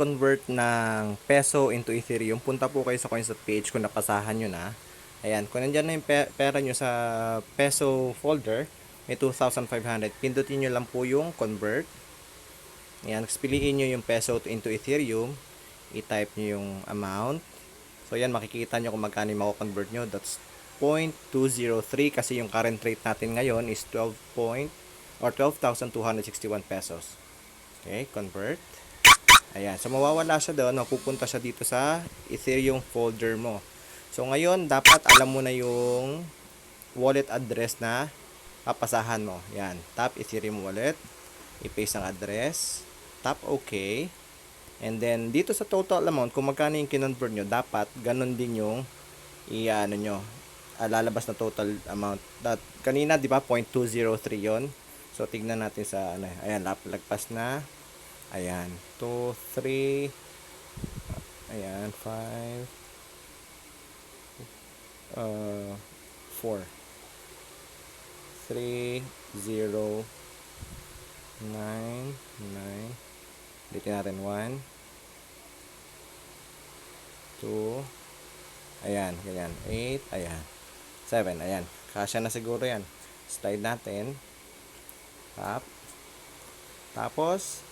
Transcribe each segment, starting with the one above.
mag-convert ng peso into Ethereum, punta po kayo sa Coinsbit page kung napasahan nyo na. Ayan, kung nandyan na yung pera nyo sa peso folder, may 2,500. Pindutin nyo lang po yung convert. Ayan, piliin nyo yung peso into Ethereum. I-type nyo yung amount. So, ayan, makikita nyo kung magkano yung mako-convert nyo. That's 0.203 kasi yung current rate natin ngayon is 12,261 pesos. Okay, convert. Ayan, so mawawala siya doon, mapupunta siya dito sa Ethereum folder mo. So ngayon, dapat alam mo na yung wallet address na papasahan mo. Yan, tap Ethereum wallet, i-paste ang address, tap OK. And then dito sa total amount, kung magkano yung kinonvert nyo, dapat ganun din yung i-ano nyo, lalabas na total amount. Kanina, di ba, 0.203 yon. So tignan natin sa ano, ayan, lagpas na. Ayan, 2, 3, ayan, 5, 4, 3, 0, 9, 9, ulitin natin, 1, 2, ayan, ganyan, 8, ayan, 7, ayan, kasya na siguro yan. Slide natin, tap, tapos,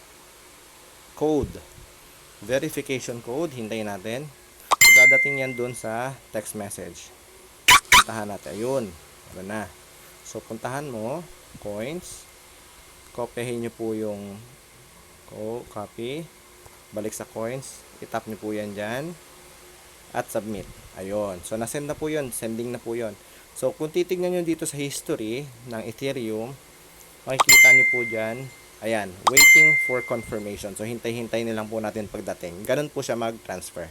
code, verification code, hintayin natin. Dadating yan dun sa text message. Puntahan natin, ayun, ano na. So, puntahan mo, coins, kopyahin nyo po yung copy, balik sa coins, itap nyo po yan dyan, at submit. Ayun, so nasend na po yun, sending na po yun. So, kung titignan nyo dito sa history ng Ethereum, makikita nyo po dyan, ayan, waiting for confirmation. So, hintay-hintay nilang po natin pagdating. Ganun po siya mag-transfer.